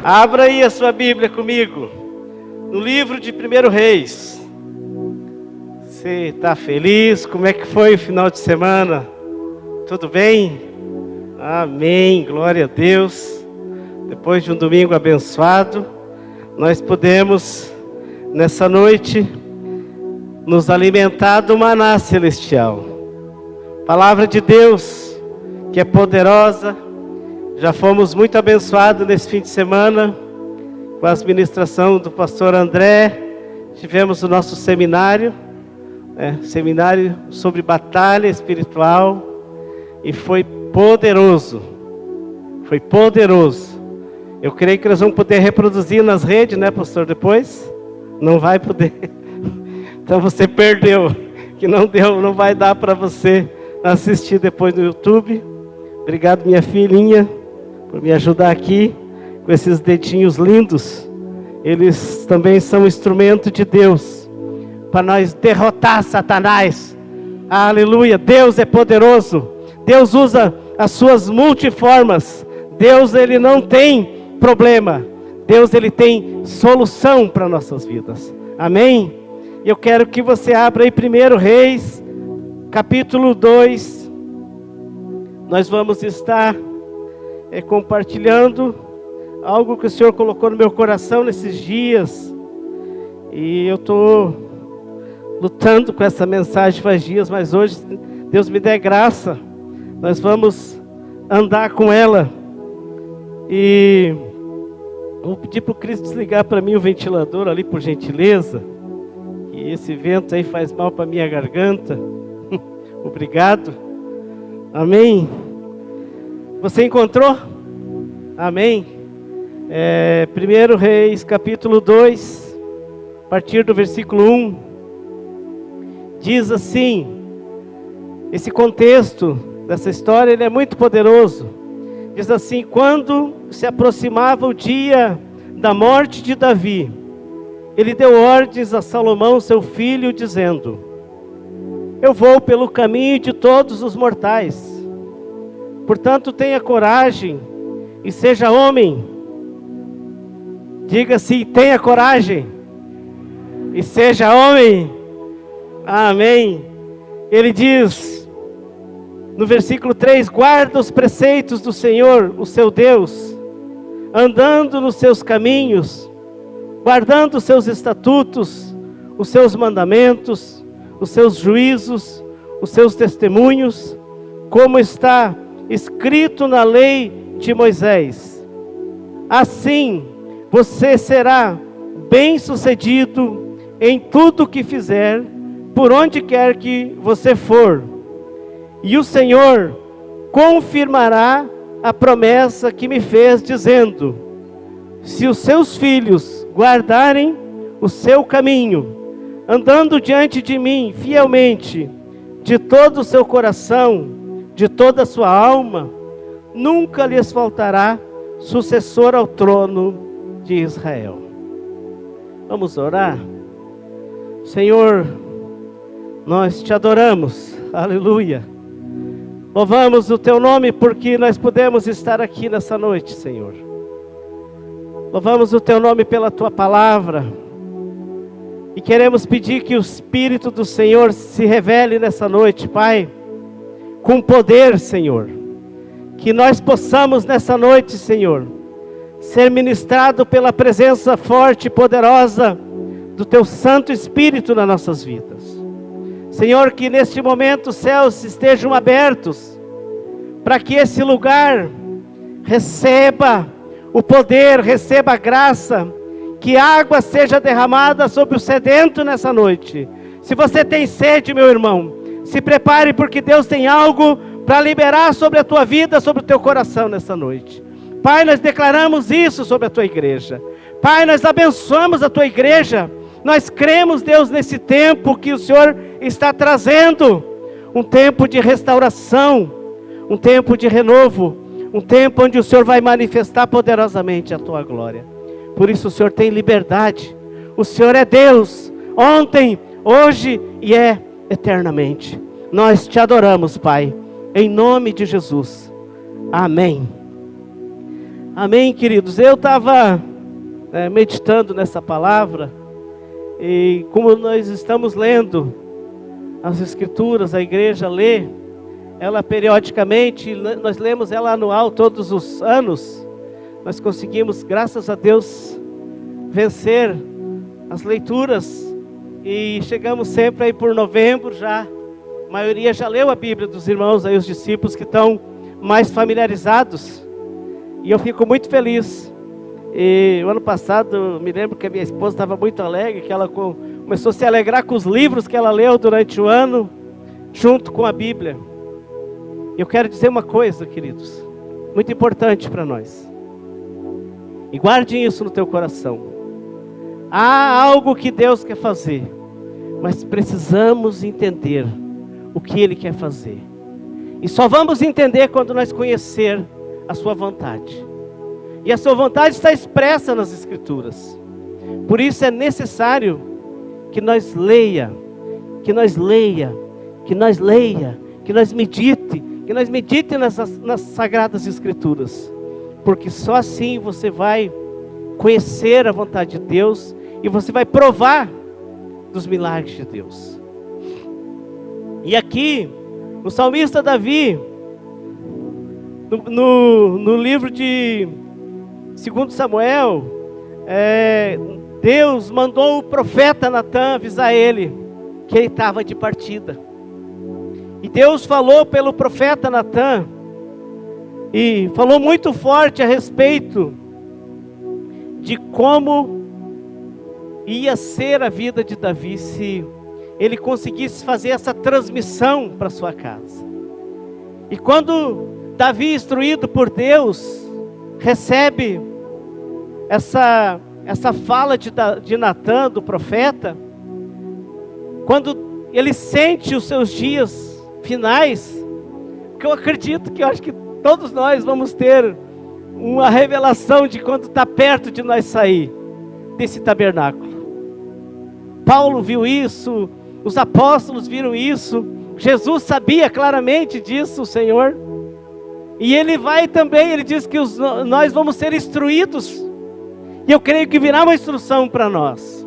Abra aí a sua Bíblia comigo, no livro de 1 Reis. Você está feliz? Como é que foi o final de semana? Tudo bem? Amém, glória a Deus. Depois de um domingo abençoado, nós podemos, nessa noite, nos alimentar do maná celestial. Palavra de Deus, que é poderosa. Já fomos muito abençoados nesse fim de semana, com a administração do pastor André. Tivemos o nosso seminário sobre batalha espiritual, e foi poderoso. Foi poderoso. Eu creio que nós vamos poder reproduzir nas redes, né, pastor, depois? Não vai poder. Então você perdeu, que não deu, não vai dar para você assistir depois no YouTube. Obrigado, minha filhinha, por me ajudar aqui com esses dedinhos lindos. Eles também são instrumento de Deus para nós derrotar Satanás. Aleluia, Deus é poderoso. Deus usa as suas multiformas. Deus, ele não tem problema. Deus, ele tem solução para nossas vidas. Amém? E eu quero que você abra aí 1 Reis, capítulo 2. Nós vamos estar compartilhando algo que o Senhor colocou no meu coração nesses dias. E eu estou lutando com essa mensagem faz dias, mas hoje, Deus me dê graça, nós vamos andar com ela. E vou pedir para o Cris desligar para mim o ventilador ali, por gentileza. Que esse vento aí faz mal para minha garganta. Obrigado. Amém. Você encontrou? Amém. 1 Reis, capítulo 2, a partir do versículo 1. Diz assim, esse contexto dessa história, ele é muito poderoso. Diz assim: quando se aproximava o dia da morte de Davi, ele deu ordens a Salomão, seu filho, dizendo: eu vou pelo caminho de todos os mortais. Portanto, tenha coragem e seja homem. Diga assim: tenha coragem e seja homem. Amém. Ele diz no versículo 3: guarda os preceitos do Senhor, o seu Deus, andando nos seus caminhos, guardando os seus estatutos, os seus mandamentos, os seus juízos, os seus testemunhos, como está escrito na lei de Moisés. Assim você será bem-sucedido em tudo que fizer, por onde quer que você for. E o Senhor confirmará a promessa que me fez, dizendo: se os seus filhos guardarem o seu caminho, andando diante de mim fielmente, de todo o seu coração, de toda a sua alma, nunca lhes faltará sucessor ao trono de Israel. Vamos orar? Senhor, nós te adoramos, aleluia. Louvamos o teu nome porque nós podemos estar aqui nessa noite, Senhor. Louvamos o teu nome pela tua palavra. E queremos pedir que o Espírito do Senhor se revele nessa noite, Pai, com poder, Senhor. Que nós possamos nessa noite, Senhor, ser ministrado pela presença forte e poderosa do teu Santo Espírito nas nossas vidas. Senhor, que neste momento os céus estejam abertos, para que esse lugar receba o poder, receba a graça, que água seja derramada sobre o sedento nessa noite. Se você tem sede, meu irmão, se prepare, porque Deus tem algo para liberar sobre a tua vida, sobre o teu coração nessa noite. Pai, nós declaramos isso sobre a tua igreja. Pai, nós abençoamos a tua igreja. Nós cremos, Deus, nesse tempo que o Senhor está trazendo. Um tempo de restauração, um tempo de renovo, um tempo onde o Senhor vai manifestar poderosamente a tua glória. Por isso o Senhor tem liberdade. O Senhor é Deus, ontem, hoje e eternamente. Nós te adoramos, Pai, em nome de Jesus. Amém. Amém, queridos? Eu estava meditando nessa palavra, e como nós estamos lendo as Escrituras, a igreja lê ela periodicamente, nós lemos ela anual todos os anos. Nós conseguimos, graças a Deus, vencer as leituras e chegamos sempre aí por novembro já. A maioria já leu a Bíblia dos irmãos, aí os discípulos que estão mais familiarizados. E eu fico muito feliz. E o ano passado, me lembro que a minha esposa estava muito alegre, que ela começou a se alegrar com os livros que ela leu durante o ano, junto com a Bíblia. Eu quero dizer uma coisa, queridos, muito importante para nós. E guarde isso no teu coração. Há algo que Deus quer fazer, mas precisamos entender o que Ele quer fazer. E só vamos entender quando nós conhecer a sua vontade. E a sua vontade está expressa nas Escrituras. Por isso é necessário que nós que nós medite nas Sagradas Escrituras. Porque só assim você vai conhecer a vontade de Deus e você vai provar dos milagres de Deus. E aqui, o salmista Davi, no livro de 2 Samuel, Deus mandou o profeta Natã avisar ele que ele estava de partida. E Deus falou pelo profeta Natã, e falou muito forte a respeito de como ia ser a vida de Davi se ele conseguisse fazer essa transmissão para sua casa. E quando Davi, instruído por Deus, recebe essa fala de Natã, do profeta, quando ele sente os seus dias finais, que eu acredito que eu acho que todos nós vamos ter uma revelação de quando está perto de nós sair desse tabernáculo. Paulo viu isso, os apóstolos viram isso, Jesus sabia claramente disso, o Senhor. E ele vai também, ele diz que nós vamos ser instruídos. E eu creio que virá uma instrução para nós.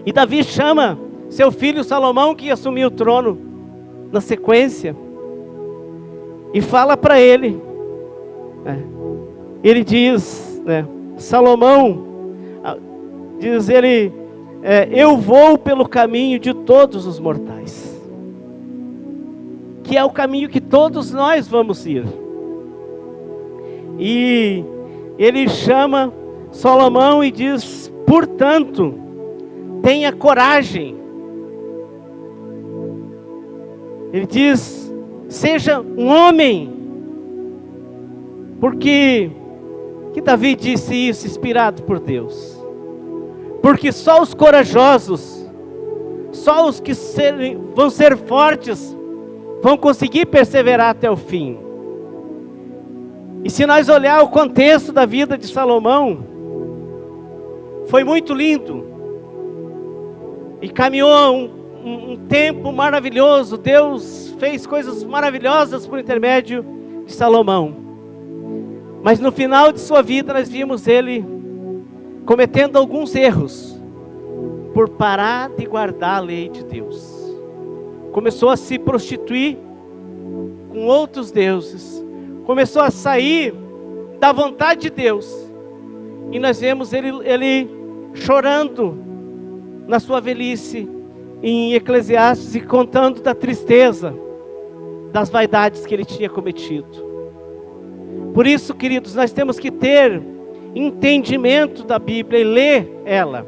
E Davi chama seu filho Salomão, que ia assumir o trono na sequência, e fala para ele. Ele diz, Salomão, diz ele, eu vou pelo caminho de todos os mortais, que é o caminho que todos nós vamos ir. E ele chama Salomão e diz, portanto, tenha coragem. Ele diz, seja um homem. Porque que Davi disse isso inspirado por Deus? Porque só os corajosos, só os que vão ser fortes, vão conseguir perseverar até o fim. E se nós olhar o contexto da vida de Salomão, foi muito lindo. E caminhou um tempo maravilhoso. Deus fez coisas maravilhosas por intermédio de Salomão. Mas no final de sua vida nós vimos ele cometendo alguns erros por parar de guardar a lei de Deus. Começou a se prostituir com outros deuses. Começou a sair da vontade de Deus. E nós vemos ele chorando na sua velhice, em Eclesiastes, e contando da tristeza, das vaidades que ele tinha cometido. Por isso, queridos, nós temos que ter entendimento da Bíblia e ler ela.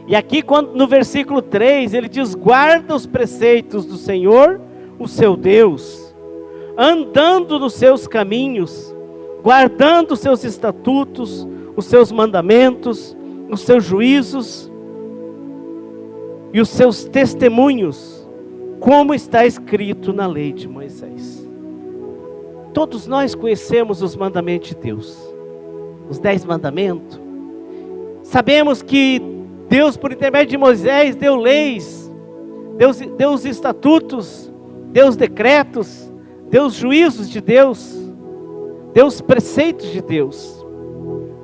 E aqui no versículo 3, ele diz, guarda os preceitos do Senhor, o seu Deus, andando nos seus caminhos, guardando os seus estatutos, os seus mandamentos, os seus juízos e os seus testemunhos, como está escrito na lei de Moisés. Todos nós conhecemos os mandamentos de Deus, os 10 mandamentos. Sabemos que Deus, por intermédio de Moisés, deu leis, deu os estatutos, deu os decretos, deu os juízos de Deus deu os preceitos de Deus,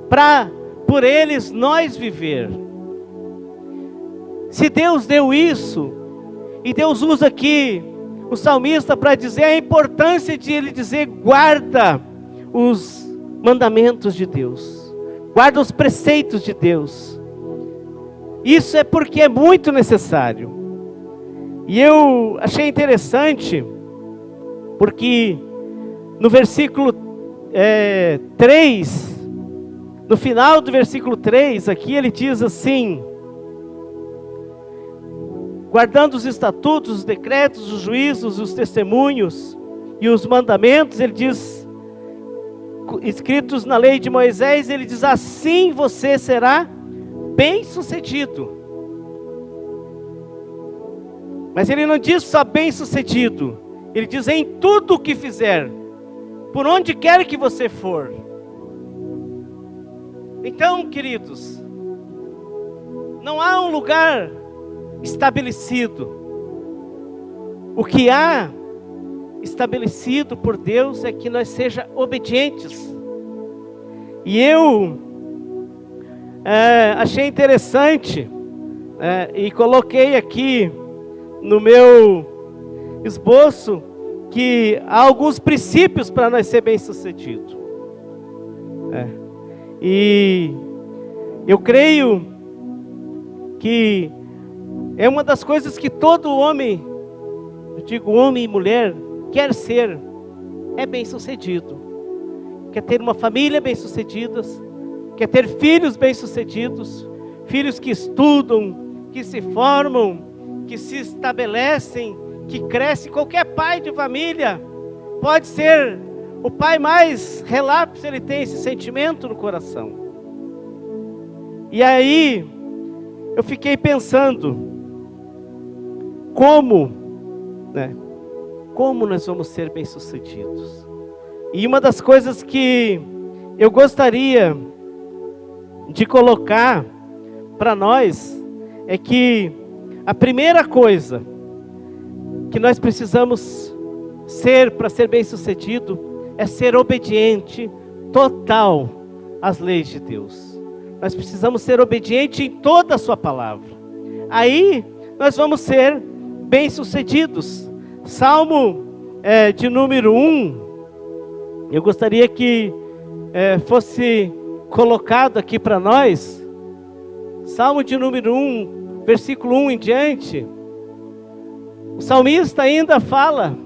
para por eles nós viver. Se Deus deu isso, e Deus usa aqui o salmista para dizer a importância de ele dizer: guarda os mandamentos de Deus, guarda os preceitos de Deus. Isso é porque é muito necessário. E eu achei interessante, porque no versículo 3, no final do versículo 3, aqui ele diz assim: guardando os estatutos, os decretos, os juízos, os testemunhos e os mandamentos, ele diz, escritos na lei de Moisés, ele diz: assim você será bem-sucedido. Mas ele não diz só bem-sucedido, ele diz em tudo o que fizer, por onde quer que você for. Então, queridos, não há um lugar estabelecido. O que há estabelecido por Deus é que nós sejamos obedientes. E eu achei interessante, e coloquei aqui no meu esboço, que há alguns princípios para nós ser bem-sucedidos. E eu creio que é uma das coisas que todo homem, eu digo homem e mulher, quer ser, é bem-sucedido. Quer ter uma família bem-sucedida, quer ter filhos bem-sucedidos, filhos que estudam, que se formam, que se estabelecem, que crescem. Qualquer pai de família pode ser o pai mais relapso, ele tem esse sentimento no coração. E aí eu fiquei pensando, como nós vamos ser bem-sucedidos? E uma das coisas que eu gostaria de colocar para nós é que a primeira coisa que nós precisamos ser para ser bem-sucedido é ser obediente total às leis de Deus. Nós precisamos ser obedientes em toda a sua palavra. Aí nós vamos ser bem-sucedidos. Salmo de número 1, eu gostaria que fosse colocado aqui para nós. Salmo de número 1, versículo 1 em diante. O salmista ainda fala,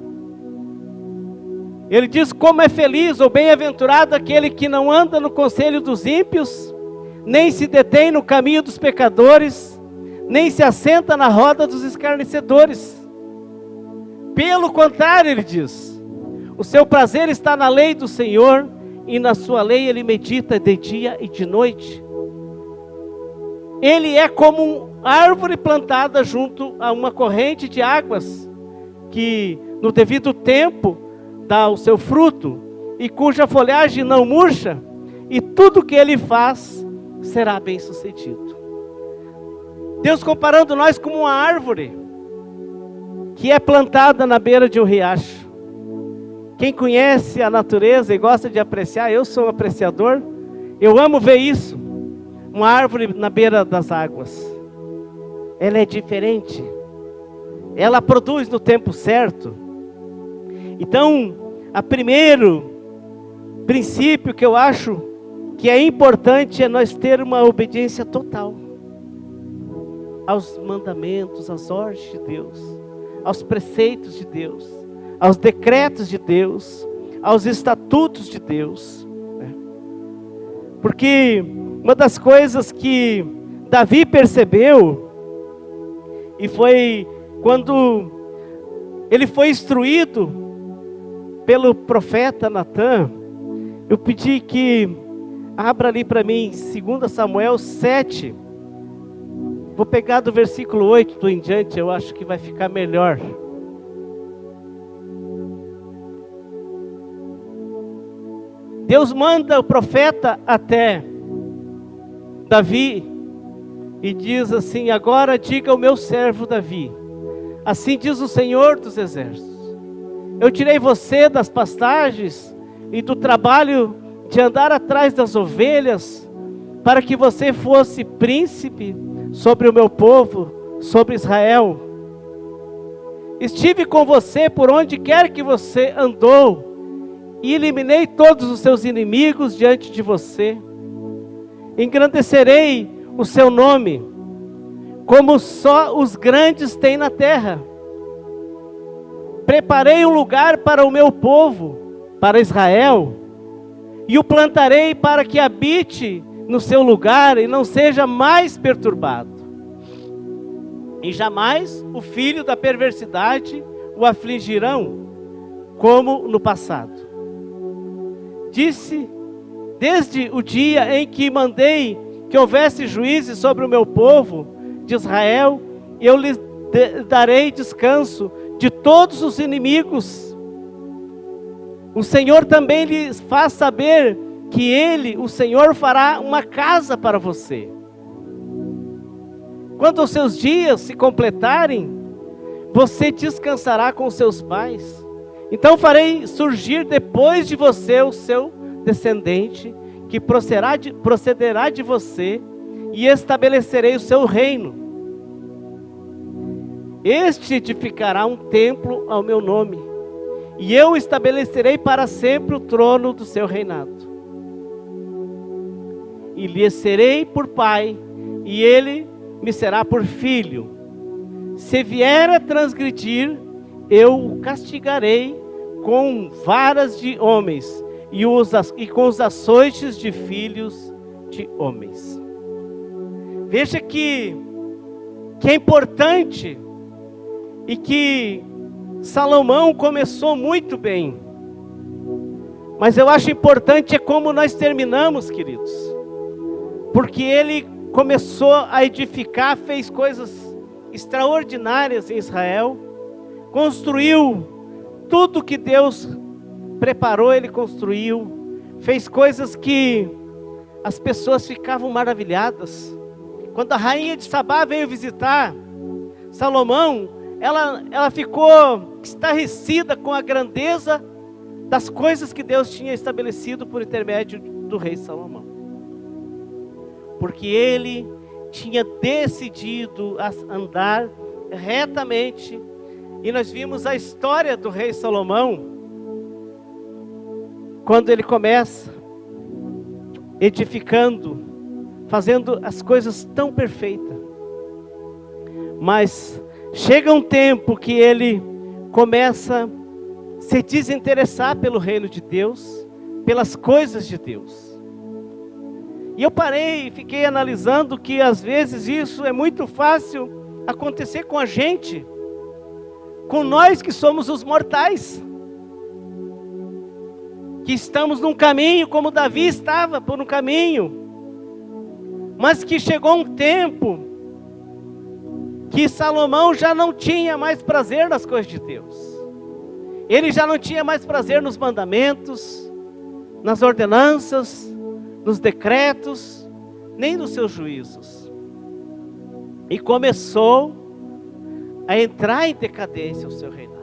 ele diz: como é feliz ou bem-aventurado aquele que não anda no conselho dos ímpios, nem se detém no caminho dos pecadores, nem se assenta na roda dos escarnecedores. Pelo contrário, ele diz, o seu prazer está na lei do Senhor, e na sua lei ele medita de dia e de noite. Ele é como uma árvore plantada junto a uma corrente de águas, que no devido tempo dá o seu fruto, e cuja folhagem não murcha, e tudo que ele faz será bem sucedido. Deus comparando nós como uma árvore que é plantada na beira de um riacho. Quem conhece a natureza e gosta de apreciar, eu sou um apreciador, eu amo ver isso. Uma árvore na beira das águas, ela é diferente, ela produz no tempo certo. Então, o primeiro princípio que eu acho que é importante é nós ter uma obediência total aos mandamentos, às ordens de Deus, aos preceitos de Deus, aos decretos de Deus, aos estatutos de Deus. Porque uma das coisas que Davi percebeu, e foi quando ele foi instruído pelo profeta Natã, eu pedi que abra ali para mim, 2 Samuel 7, vou pegar do versículo 8 em diante, eu acho que vai ficar melhor. Deus manda o profeta até Davi e diz assim: agora diga ao meu servo Davi, assim diz o Senhor dos exércitos, eu tirei você das pastagens e do trabalho de andar atrás das ovelhas, para que você fosse príncipe sobre o meu povo, sobre Israel. Estive com você por onde quer que você andou, e eliminei todos os seus inimigos diante de você. Engrandecerei o seu nome, como só os grandes têm na terra. Preparei um lugar para o meu povo, para Israel, e o plantarei para que habite no seu lugar e não seja mais perturbado. E jamais o filho da perversidade o afligirão, como no passado. Disse, desde o dia em que mandei que houvesse juízes sobre o meu povo de Israel, eu lhes darei descanso de todos os inimigos. O Senhor também lhes faz saber que Ele, o Senhor, fará uma casa para você. Quando os seus dias se completarem, você descansará com seus pais. Então farei surgir depois de você o seu descendente, que procederá de você, e estabelecerei o seu reino. Este edificará um templo ao meu nome, e eu estabelecerei para sempre o trono do seu reinado. E lhe serei por pai, e ele me será por filho. Se vier a transgredir, eu o castigarei com varas de homens e com os açoites de filhos de homens. Veja que é importante e que Salomão começou muito bem. Mas eu acho importante é como nós terminamos, queridos. Porque ele começou a edificar, fez coisas extraordinárias em Israel, construiu tudo que Deus preparou, ele construiu, fez coisas que as pessoas ficavam maravilhadas. Quando a rainha de Sabá veio visitar Salomão, ela ficou estarrecida com a grandeza das coisas que Deus tinha estabelecido por intermédio do rei Salomão. Porque ele tinha decidido andar retamente. E nós vimos a história do rei Salomão, quando ele começa edificando, fazendo as coisas tão perfeitas. Mas chega um tempo que ele começa a se desinteressar pelo reino de Deus, pelas coisas de Deus. E eu parei e fiquei analisando que às vezes isso é muito fácil acontecer com a gente, com nós que somos os mortais, que estamos num caminho como Davi estava por um caminho, mas que chegou um tempo que Salomão já não tinha mais prazer nas coisas de Deus. Ele já não tinha mais prazer nos mandamentos, nas ordenanças, nos decretos, nem nos seus juízos. E começou a entrar em decadência o seu reinado.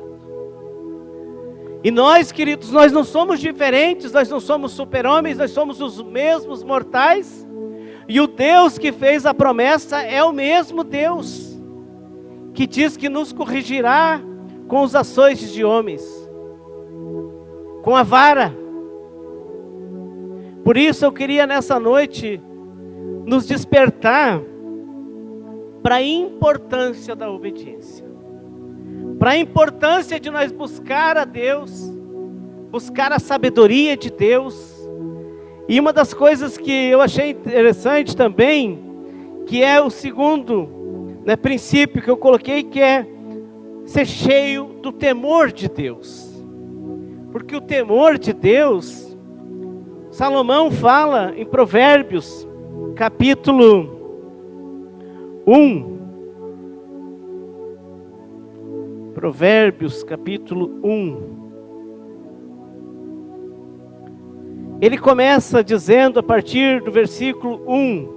E nós, queridos, nós não somos diferentes, nós não somos super-homens, nós somos os mesmos mortais. E o Deus que fez a promessa é o mesmo Deus, que diz que nos corrigirá com os açoites de homens, com a vara. Por isso eu queria nessa noite nos despertar para a importância da obediência, para a importância de nós buscar a Deus, buscar a sabedoria de Deus. E uma das coisas que eu achei interessante também, que é o segundo princípio que eu coloquei, que é ser cheio do temor de Deus. Porque o temor de Deus, Salomão fala em Provérbios, capítulo 1. Provérbios, capítulo 1. Ele começa dizendo a partir do versículo 1.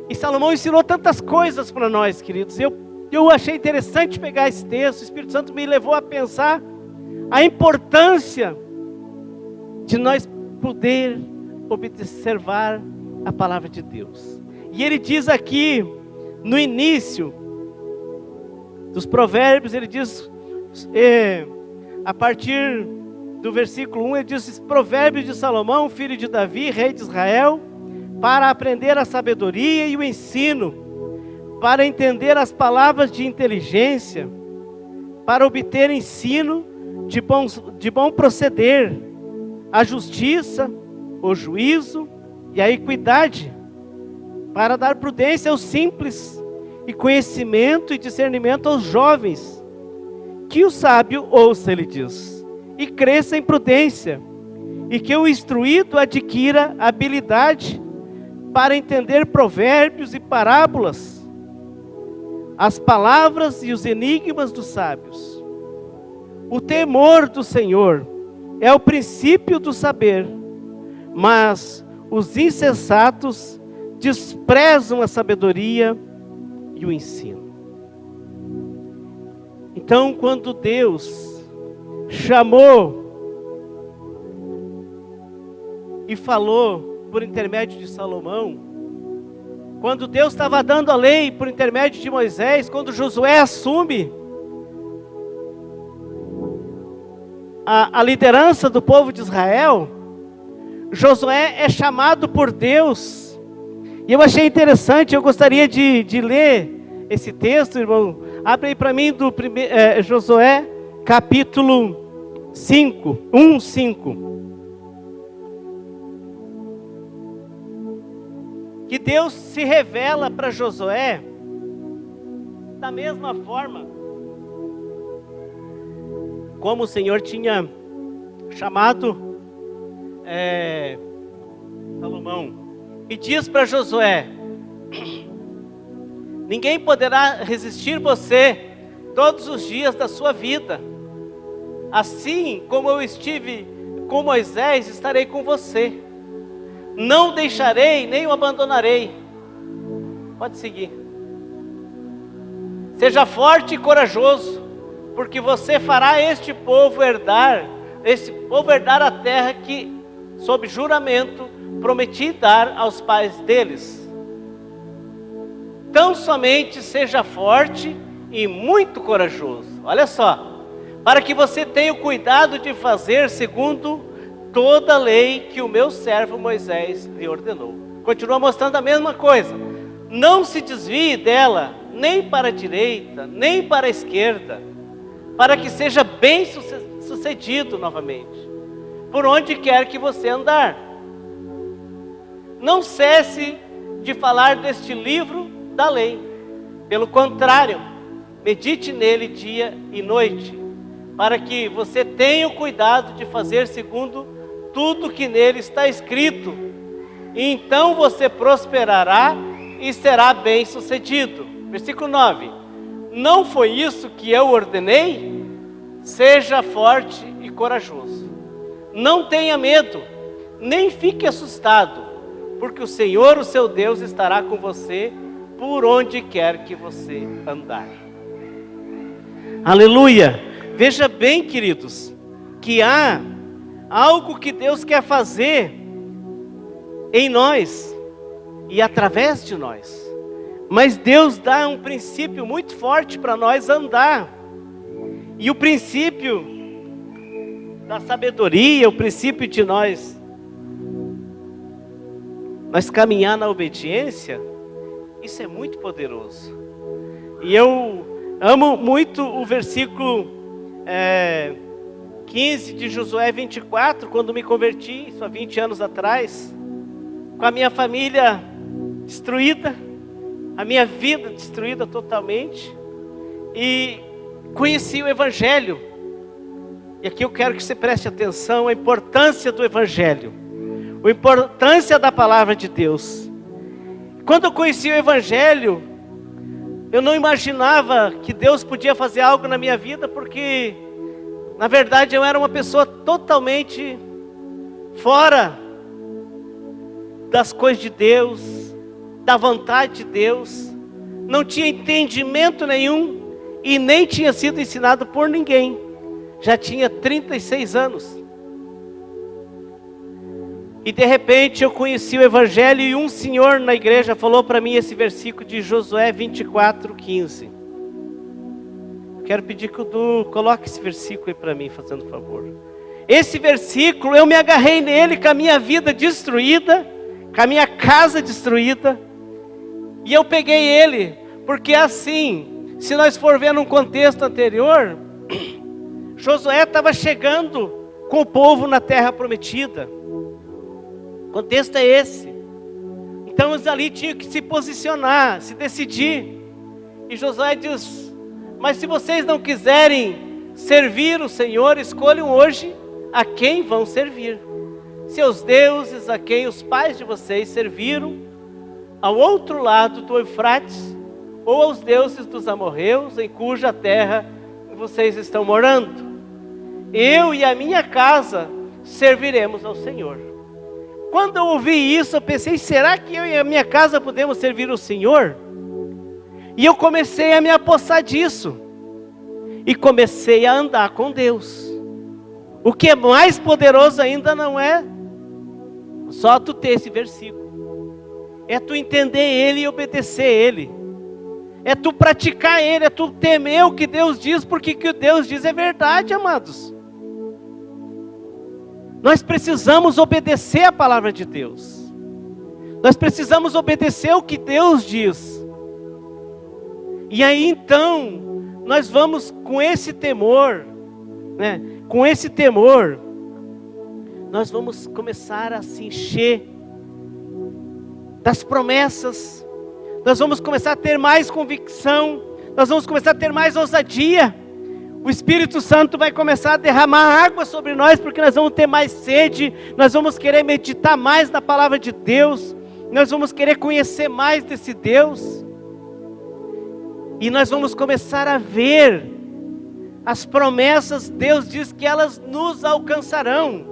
E Salomão ensinou tantas coisas para nós, queridos. Eu achei interessante pegar esse texto. O Espírito Santo me levou a pensar a importância de nós poder observar a palavra de Deus. E ele diz aqui, no início dos provérbios, ele diz, a partir do versículo 1, ele diz: provérbios de Salomão, filho de Davi, rei de Israel, para aprender a sabedoria e o ensino, para entender as palavras de inteligência, para obter ensino de bom proceder, a justiça, o juízo e a equidade, para dar prudência aos simples e conhecimento e discernimento aos jovens. Que o sábio ouça, ele diz, e cresça em prudência, e que o instruído adquira habilidade para entender provérbios e parábolas, as palavras e os enigmas dos sábios. O temor do Senhor é o princípio do saber, mas os insensatos desprezam a sabedoria e o ensino. Então, quando Deus chamou e falou por intermédio de Salomão, quando Deus estava dando a lei por intermédio de Moisés, quando Josué assume a liderança do povo de Israel, Josué é chamado por Deus. E eu achei interessante, eu gostaria de ler esse texto, irmão. Abre aí para mim do Josué, capítulo 5, 5. Que Deus se revela para Josué da mesma forma como o Senhor tinha chamado Salomão. E diz para Josué: ninguém poderá resistir você todos os dias da sua vida. Assim como eu estive com Moisés, estarei com você. Não deixarei, nem o abandonarei. Pode seguir. Seja forte e corajoso, porque você fará este povo herdar a terra que, sob juramento, prometi dar aos pais deles. Tão somente seja forte e muito corajoso. Olha só, para que você tenha o cuidado de fazer segundo toda a lei que o meu servo Moisés lhe ordenou. Continua mostrando a mesma coisa. Não se desvie dela, nem para a direita, nem para a esquerda, para que seja bem sucedido novamente, por onde quer que você andar. Não cesse de falar deste livro da lei. Pelo contrário, medite nele dia e noite, para que você tenha o cuidado de fazer segundo tudo que nele está escrito. E então você prosperará e será bem sucedido. Versículo 9. Não foi isso que eu ordenei? Seja forte e corajoso. Não tenha medo, nem fique assustado, porque o Senhor, o seu Deus, estará com você por onde quer que você andar. Aleluia! Veja bem, queridos, que há algo que Deus quer fazer em nós e através de nós. Mas Deus dá um princípio muito forte para nós andar. E o princípio da sabedoria, o princípio de nós caminhar na obediência, isso é muito poderoso. E eu amo muito o versículo 15 de Josué 24, quando me converti, isso há 20 anos atrás, com a minha família destruída, a minha vida destruída totalmente, e conheci o Evangelho. E aqui eu quero que você preste atenção à importância do Evangelho, a importância da palavra de Deus. Quando eu conheci o Evangelho, eu não imaginava que Deus podia fazer algo na minha vida, porque na verdade eu era uma pessoa totalmente fora das coisas de Deus, da vontade de Deus, não tinha entendimento nenhum e nem tinha sido ensinado por ninguém. Já tinha 36 anos. E de repente eu conheci o Evangelho e um senhor na igreja falou para mim esse versículo de Josué 24:15. Quero pedir que o Du coloque esse versículo aí para mim, fazendo favor. Esse versículo, eu me agarrei nele com a minha vida destruída, com a minha casa destruída. E eu peguei ele, porque assim, se nós for ver num contexto anterior, Josué estava chegando com o povo na terra prometida. O contexto é esse. Então eles ali tinham que se posicionar, se decidir. E Josué diz: mas se vocês não quiserem servir o Senhor, escolham hoje a quem vão servir. Seus deuses a quem os pais de vocês serviram, ao outro lado do Eufrates, ou aos deuses dos amorreus, em cuja terra vocês estão morando. Eu e a minha casa serviremos ao Senhor. Quando eu ouvi isso, eu pensei: será que eu e a minha casa podemos servir o Senhor? E eu comecei a me apossar disso. E comecei a andar com Deus. O que é mais poderoso ainda não é só tu ter esse versículo. É tu entender ele e obedecer ele. É tu praticar ele, é tu temer o que Deus diz, porque o que Deus diz é verdade, amados. Nós precisamos obedecer a palavra de Deus. Nós precisamos obedecer o que Deus diz. E aí então, nós vamos com esse temor, né? Com esse temor, nós vamos começar a se encher das promessas. Nós vamos começar a ter mais convicção. Nós vamos começar a ter mais ousadia. O Espírito Santo vai começar a derramar água sobre nós, porque nós vamos ter mais sede, nós vamos querer meditar mais na palavra de Deus, nós vamos querer conhecer mais desse Deus, e nós vamos começar a ver as promessas. Deus diz que elas nos alcançarão,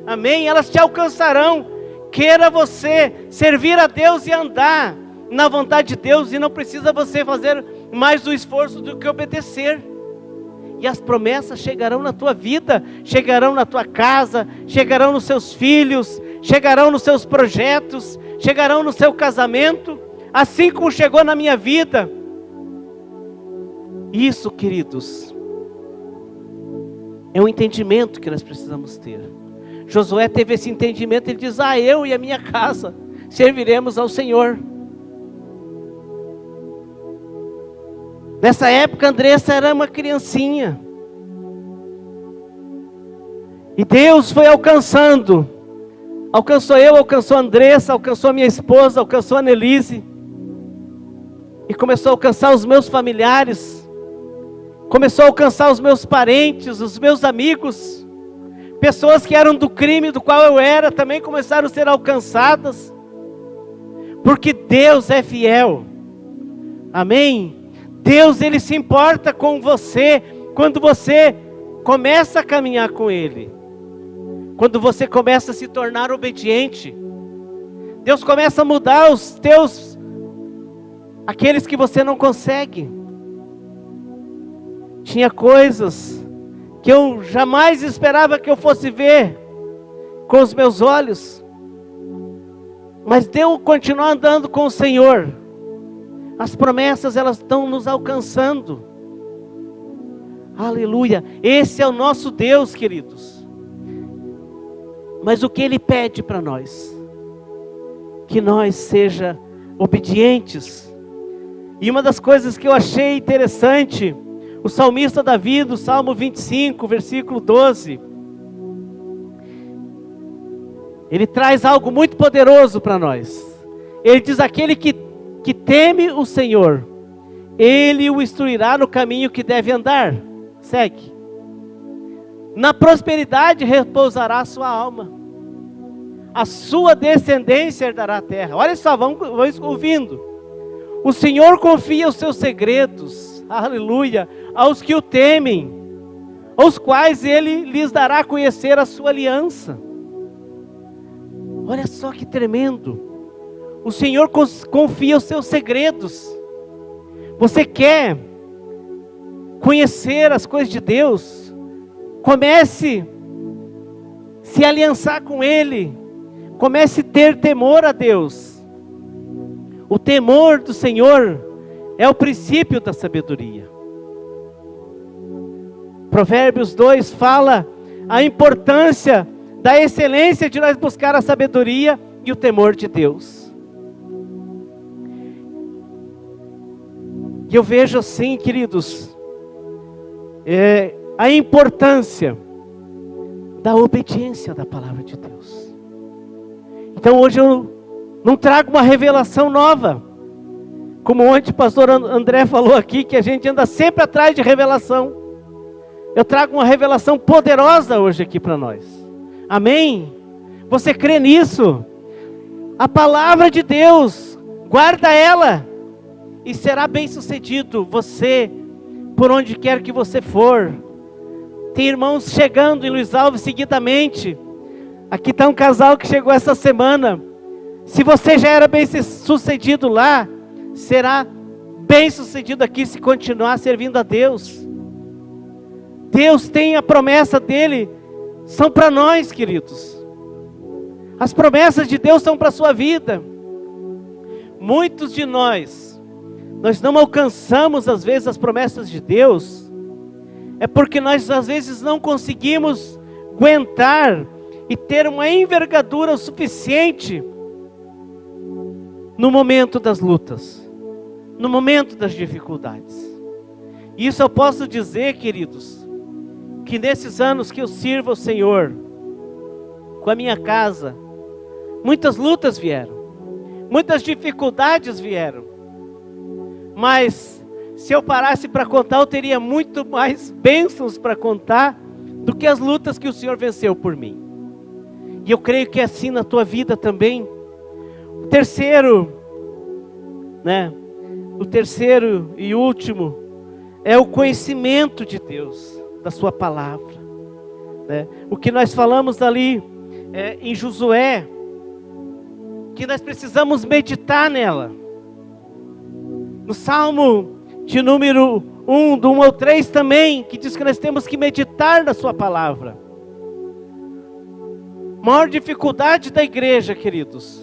amém? Elas te alcançarão, queira você servir a Deus e andar na vontade de Deus, e não precisa você fazer mais do esforço do que obedecer. E as promessas chegarão na tua vida, chegarão na tua casa, chegarão nos seus filhos, chegarão nos seus projetos, chegarão no seu casamento, assim como chegou na minha vida. Isso, queridos, é um entendimento que nós precisamos ter. Josué teve esse entendimento, ele diz: eu e a minha casa serviremos ao Senhor. Nessa época, Andressa era uma criancinha. E Deus foi alcançando. Alcançou eu, alcançou a Andressa, alcançou a minha esposa, alcançou a Nelise. E começou a alcançar os meus familiares. Começou a alcançar os meus parentes, os meus amigos. Pessoas que eram do crime do qual eu era, também começaram a ser alcançadas. Porque Deus é fiel. Amém? Deus, Ele se importa com você quando você começa a caminhar com Ele. Quando você começa a se tornar obediente. Deus começa a mudar os teus, aqueles que você não consegue. Tinha coisas que eu jamais esperava que eu fosse ver com os meus olhos. Mas Deus continua andando com o Senhor. As promessas, elas estão nos alcançando. Aleluia. Esse é o nosso Deus, queridos. Mas o que Ele pede para nós? Que nós seja obedientes. E uma das coisas que eu achei interessante, o salmista Davi, do Salmo 25, versículo 12. Ele traz algo muito poderoso para nós. Ele diz: aquele que teme o Senhor, Ele o instruirá no caminho que deve andar. Segue. Na prosperidade repousará a sua alma. A sua descendência herdará a terra. Olha só, vamos ouvindo. O Senhor confia os seus segredos, aleluia, aos que o temem, aos quais Ele lhes dará a conhecer a sua aliança. Olha só que tremendo. O Senhor confia os seus segredos. Você quer conhecer as coisas de Deus? Comece a se aliançar com Ele. Comece a ter temor a Deus. O temor do Senhor é o princípio da sabedoria. Provérbios 2 fala a importância da excelência de nós buscar a sabedoria e o temor de Deus. E eu vejo assim, queridos, a importância da obediência da palavra de Deus. Então hoje eu não trago uma revelação nova, como ontem o pastor André falou aqui, que a gente anda sempre atrás de revelação. Eu trago uma revelação poderosa hoje aqui para nós. Amém? Você crê nisso? A palavra de Deus, guarda ela, e será bem sucedido você, por onde quer que você for. Tem irmãos chegando em Luiz Alves seguidamente. Aqui está um casal que chegou essa semana. Se você já era bem sucedido lá, será bem sucedido aqui se continuar servindo a Deus. Deus tem a promessa dele, são para nós, queridos. As promessas de Deus são para a sua vida. Muitos de nós não alcançamos às vezes as promessas de Deus, é porque nós às vezes não conseguimos aguentar e ter uma envergadura o suficiente no momento das lutas, no momento das dificuldades. Isso eu posso dizer, queridos, que nesses anos que eu sirvo ao Senhor, com a minha casa, muitas lutas vieram, muitas dificuldades vieram, mas se eu parasse para contar, eu teria muito mais bênçãos para contar do que as lutas que o Senhor venceu por mim. E eu creio que é assim na tua vida também. O terceiro e último é o conhecimento de Deus, da sua palavra, né? O que nós falamos ali em Josué, que nós precisamos meditar nela. No Salmo de número 1, do 1 ao 3 também, que diz que nós temos que meditar na sua palavra. A maior dificuldade da igreja, queridos,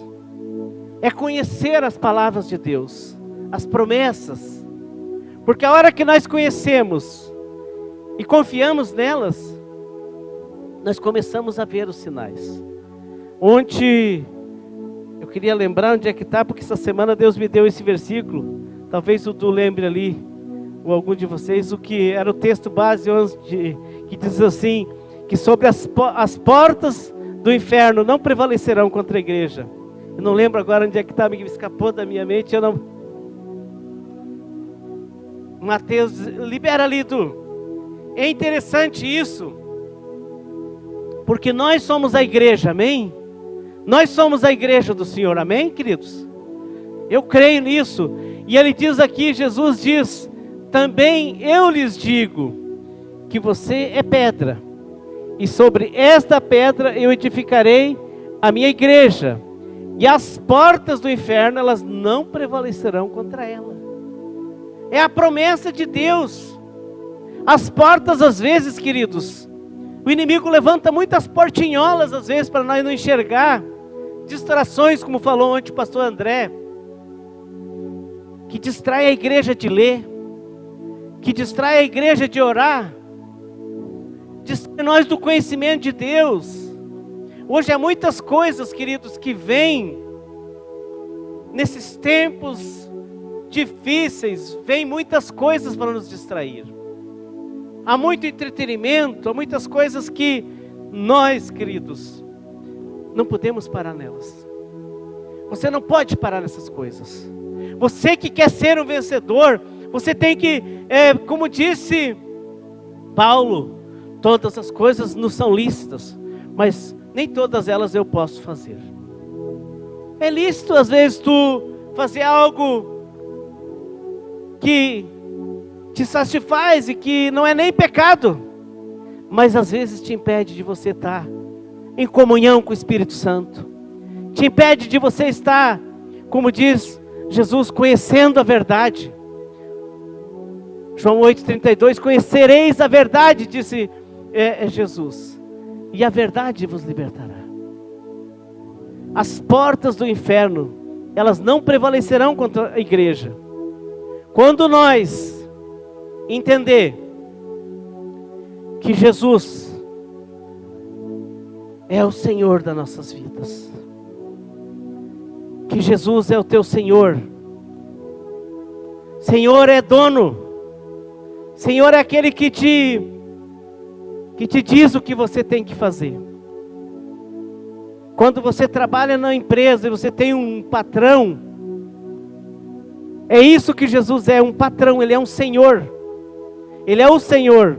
é conhecer as palavras de Deus, as promessas. Porque a hora que nós conhecemos e confiamos nelas, nós começamos a ver os sinais. Ontem, eu queria lembrar onde é que está, porque essa semana Deus me deu esse versículo. Talvez o Du lembre ali, ou algum de vocês, o que era o texto base que diz assim, que sobre as portas do inferno não prevalecerão contra a igreja. Eu não lembro agora onde é que está, me escapou da minha mente. Mateus, libera ali, Du. É interessante isso, porque nós somos a igreja, amém? Nós somos a igreja do Senhor, amém, queridos? Eu creio nisso. E ele diz aqui, Jesus diz, também eu lhes digo, que você é pedra, e sobre esta pedra eu edificarei a minha igreja, e as portas do inferno, elas não prevalecerão contra ela. É a promessa de Deus. As portas, às vezes, queridos, o inimigo levanta muitas portinholas, às vezes, para nós não enxergar, distrações, como falou ontem o pastor André, que distrai a igreja de ler, que distrai a igreja de orar, distrai nós do conhecimento de Deus. Hoje há muitas coisas, queridos, que vêm nesses tempos difíceis, vêm muitas coisas para nos distrair. Há muito entretenimento, há muitas coisas que nós, queridos, não podemos parar nelas. Você não pode parar nessas coisas. Você que quer ser um vencedor, você tem que, como disse Paulo, todas as coisas nos são lícitas, mas nem todas elas eu posso fazer. É lícito às vezes tu fazer algo que te satisfaz e que não é nem pecado, mas às vezes te impede de você estar em comunhão com o Espírito Santo, te impede de você estar, como diz Jesus, conhecendo a verdade. João 8,32, conhecereis a verdade, disse Jesus, e a verdade vos libertará. as portas do inferno, elas não prevalecerão contra a igreja. Quando nós entender que Jesus é o Senhor das nossas vidas, que Jesus é o teu Senhor, Senhor é dono, Senhor é aquele que te diz o que você tem que fazer. Quando você trabalha na empresa e você tem um patrão, é isso que Jesus é, um patrão, Ele é um Senhor. Ele é o Senhor.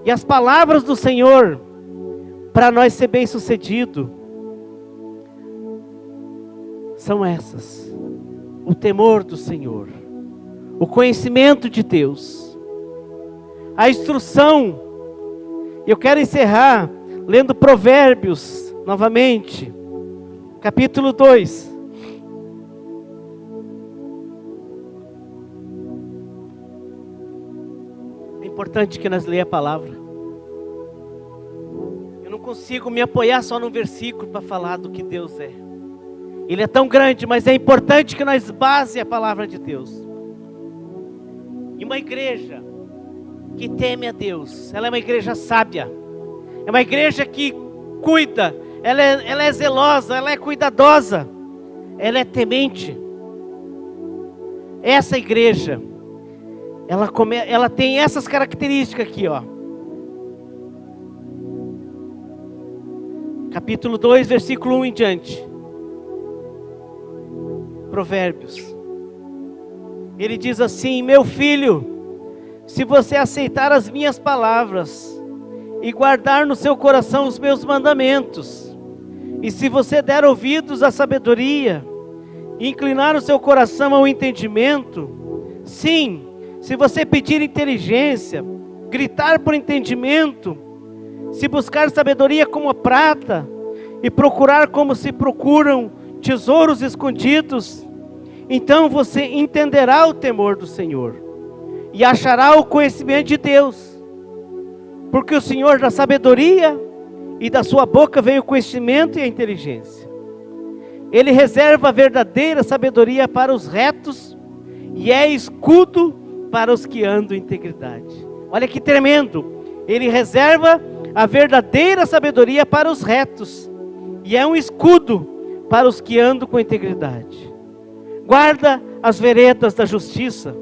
E as palavras do Senhor, para nós ser bem-sucedido, são essas: o temor do Senhor, o conhecimento de Deus, a instrução. Eu quero encerrar lendo Provérbios, novamente, capítulo 2. É importante que nós leiamos a palavra. Eu não consigo me apoiar só num versículo para falar do que Deus é. Ele é tão grande, mas é importante que nós base a palavra de Deus. E uma igreja que teme a Deus, ela é uma igreja sábia, é uma igreja que cuida, ela é zelosa, ela é cuidadosa, ela é temente. Essa igreja, ela tem essas características aqui, ó. Capítulo 2, versículo 1 em diante. Provérbios. Ele diz assim: meu filho, se você aceitar as minhas palavras e guardar no seu coração os meus mandamentos, e se você der ouvidos à sabedoria, e inclinar o seu coração ao entendimento, sim, se você pedir inteligência, gritar por entendimento, se buscar sabedoria como a prata, e procurar como se procuram tesouros escondidos, então você entenderá o temor do Senhor, e achará o conhecimento de Deus, porque o Senhor dá sabedoria, e da sua boca vem o conhecimento e a inteligência. Ele reserva a verdadeira sabedoria para os retos, e é escudo para os que andam em integridade. Olha que tremendo! Ele reserva a verdadeira sabedoria para os retos, e é um escudo para os que andam com integridade. Guarda as veredas da justiça,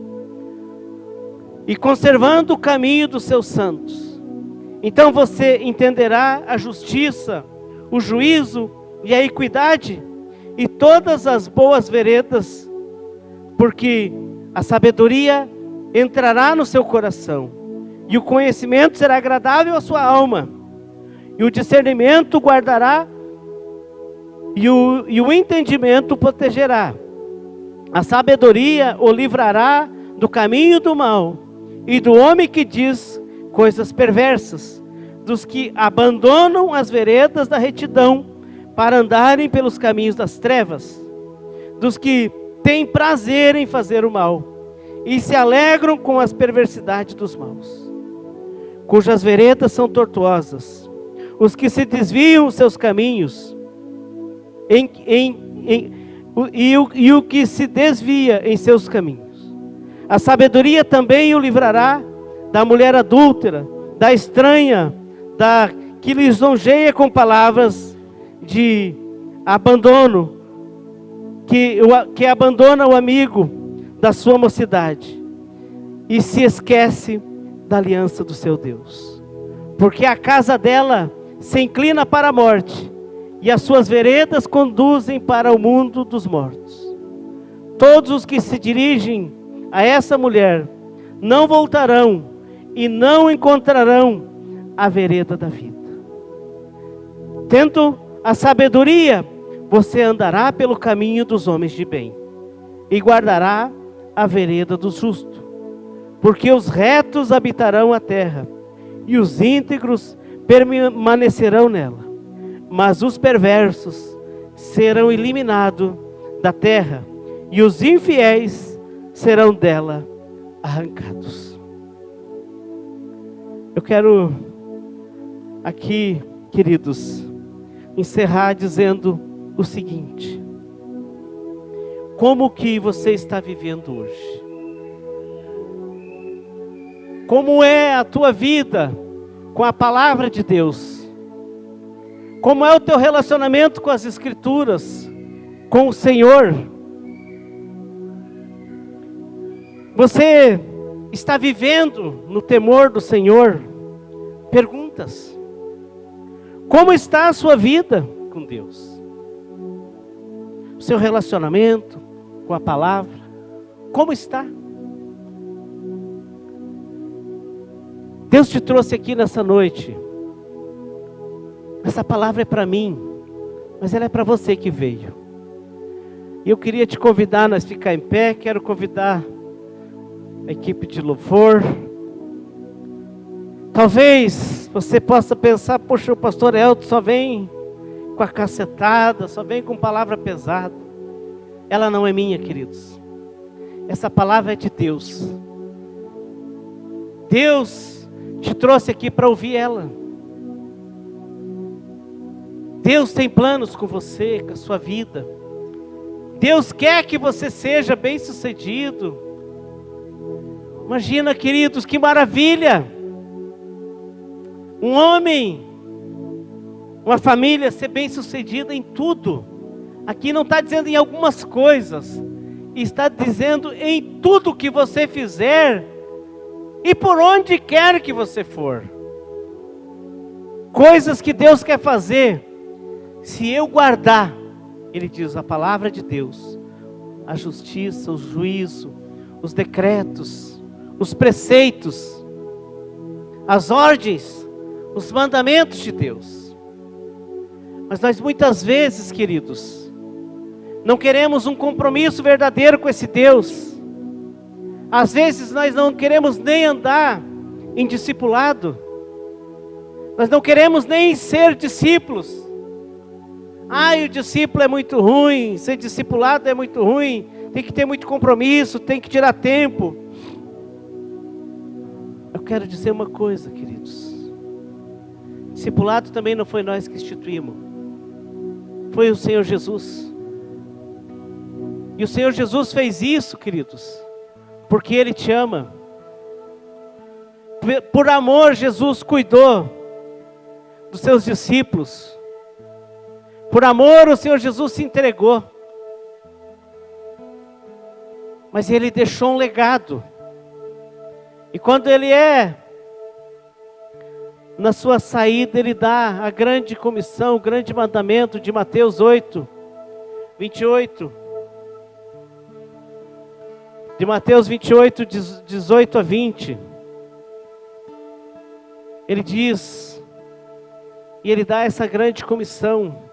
e conservando o caminho dos seus santos. Então você entenderá a justiça, o juízo e a equidade, e todas as boas veredas, porque a sabedoria entrará no seu coração, e o conhecimento será agradável à sua alma, e o discernimento guardará, e o entendimento protegerá. A sabedoria o livrará do caminho do mal, e do homem que diz coisas perversas, dos que abandonam as veredas da retidão, para andarem pelos caminhos das trevas, dos que têm prazer em fazer o mal, e se alegram com as perversidades dos maus, cujas veredas são tortuosas, os que se desviam os seus caminhos, e o que se desvia em seus caminhos. A sabedoria também o livrará da mulher adúltera, da estranha, da que lisonjeia com palavras de abandono, que abandona o amigo da sua mocidade, e se esquece da aliança do seu Deus. Porque a casa dela se inclina para a morte, e as suas veredas conduzem para o mundo dos mortos. Todos os que se dirigem a essa mulher não voltarão e não encontrarão a vereda da vida. Tendo a sabedoria, você andará pelo caminho dos homens de bem, e guardará a vereda do justo, porque os retos habitarão a terra, e os íntegros permanecerão nela. Mas os perversos serão eliminados da terra, e os infiéis serão dela arrancados. Eu quero aqui, queridos, encerrar dizendo o seguinte: como que você está vivendo hoje? Como é a tua vida com a palavra de Deus? Como é o teu relacionamento com as Escrituras, com o Senhor? Você está vivendo no temor do Senhor? Perguntas. Como está a sua vida com Deus? O seu relacionamento com a palavra, como está? Deus te trouxe aqui nessa noite. Essa palavra é para mim, mas ela é para você que veio. E eu queria te convidar a nós ficar em pé. Quero convidar a equipe de louvor. Talvez você possa pensar: poxa, o pastor Elton só vem com a cacetada, só vem com palavra pesada. Ela não é minha, queridos. Essa palavra é de Deus. Deus te trouxe aqui para ouvir ela. Deus tem planos com você, com a sua vida. Deus quer que você seja bem-sucedido. Imagina, queridos, que maravilha! Um homem, uma família ser bem-sucedida em tudo. Aqui não está dizendo em algumas coisas, está dizendo em tudo que você fizer e por onde quer que você for. Coisas que Deus quer fazer, se eu guardar, Ele diz, a palavra de Deus, a justiça, o juízo, os decretos, os preceitos, as ordens, os mandamentos de Deus. Mas nós muitas vezes, queridos, não queremos um compromisso verdadeiro com esse Deus. Às vezes nós não queremos nem andar em discipulado. Nós não queremos nem ser discípulos. O discípulo é muito ruim, ser discipulado é muito ruim, tem que ter muito compromisso, tem que tirar tempo. Eu quero dizer uma coisa, queridos. Discipulado também não foi nós que instituímos. Foi o Senhor Jesus. E o Senhor Jesus fez isso, queridos, porque Ele te ama. Por amor, Jesus cuidou dos seus discípulos. Por amor, o Senhor Jesus se entregou. Mas Ele deixou um legado. E quando Ele na sua saída, Ele dá a grande comissão, o grande mandamento de Mateus 8, 28. De Mateus 28, 18 a 20. Ele diz, e Ele dá essa grande comissão.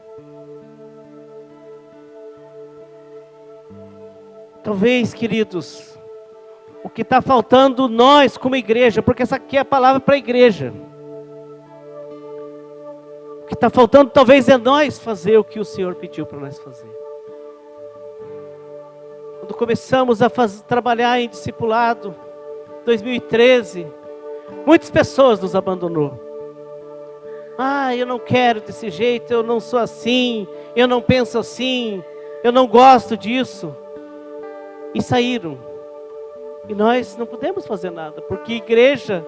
Talvez, queridos, o que está faltando nós como igreja, porque essa aqui é a palavra para a igreja. O que está faltando talvez é nós fazer o que o Senhor pediu para nós fazer. Quando começamos a trabalhar em discipulado, 2013, muitas pessoas nos abandonou. Eu não quero desse jeito, eu não sou assim, eu não penso assim, eu não gosto disso. E saíram. E nós não podemos fazer nada, porque igreja,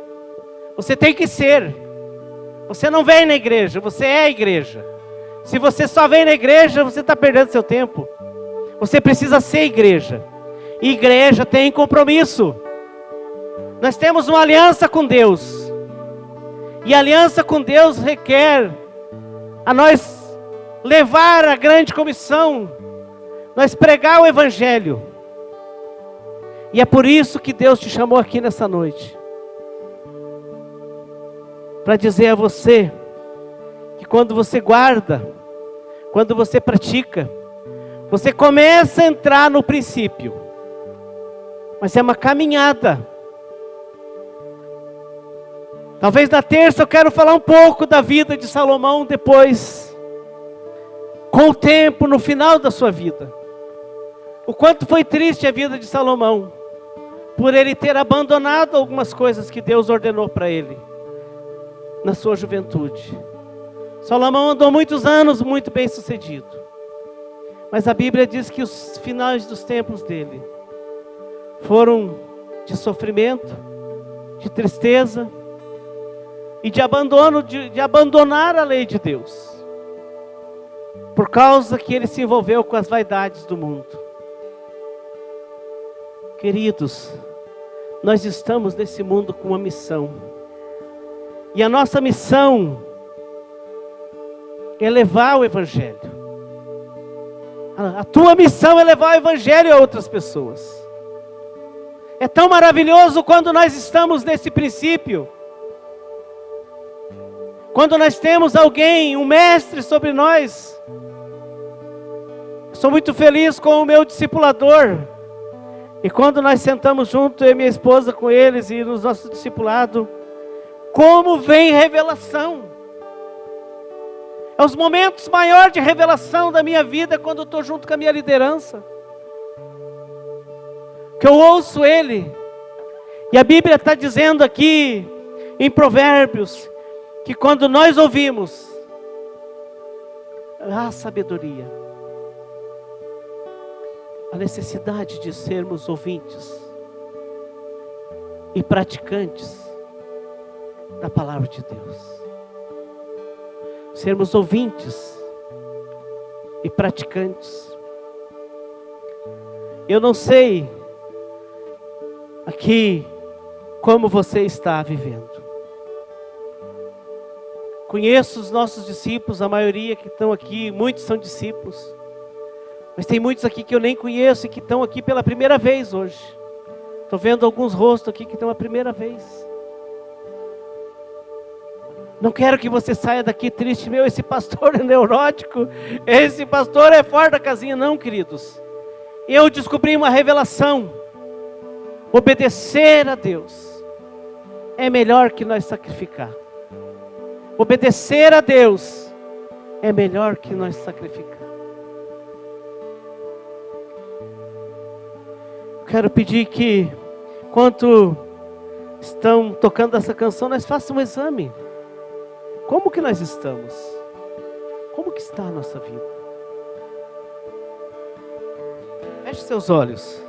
você tem que ser. Você não vem na igreja, você é a igreja. Se você só vem na igreja, você está perdendo seu tempo. Você precisa ser igreja. E igreja tem compromisso. Nós temos uma aliança com Deus. E a aliança com Deus requer a nós levar a grande comissão, nós pregar o evangelho. E é por isso que Deus te chamou aqui nessa noite. Para dizer a você, que quando você guarda, quando você pratica, você começa a entrar no princípio. Mas é uma caminhada. Talvez na terça eu quero falar um pouco da vida de Salomão depois. Com o tempo, no final da sua vida. O quanto foi triste a vida de Salomão. Por ele ter abandonado algumas coisas que Deus ordenou para ele. Na sua juventude. Salomão andou muitos anos muito bem sucedido. Mas a Bíblia diz que os finais dos tempos dele foram de sofrimento, de tristeza e de abandono, de abandonar a lei de Deus, por causa que ele se envolveu com as vaidades do mundo. Queridos, nós estamos nesse mundo com uma missão, e a nossa missão é levar o Evangelho. A tua missão é levar o Evangelho a outras pessoas. É tão maravilhoso quando nós estamos nesse princípio, quando nós temos alguém, um mestre sobre nós. Sou muito feliz com o meu discipulador, e quando nós sentamos junto, eu e minha esposa com eles, e no nosso discipulado, como vem revelação. É os momentos maiores de revelação da minha vida, quando eu estou junto com a minha liderança, que eu ouço ele. E a Bíblia está dizendo aqui, em Provérbios, que quando nós ouvimos, há sabedoria. A necessidade de sermos ouvintes e praticantes da palavra de Deus. Sermos ouvintes e praticantes. Eu não sei aqui como você está vivendo. Conheço os nossos discípulos, a maioria que estão aqui, muitos são discípulos. Mas tem muitos aqui que eu nem conheço e que estão aqui pela primeira vez hoje. Estou vendo alguns rostos aqui que estão a primeira vez. Não quero que você saia daqui triste, esse pastor é neurótico, esse pastor é fora da casinha. Não, queridos. Eu descobri uma revelação. Obedecer a Deus é melhor que nós sacrificar. Obedecer a Deus é melhor que nós sacrificar. Quero pedir que, enquanto estão tocando essa canção, nós façamos um exame. Como que nós estamos? Como que está a nossa vida? Feche seus olhos.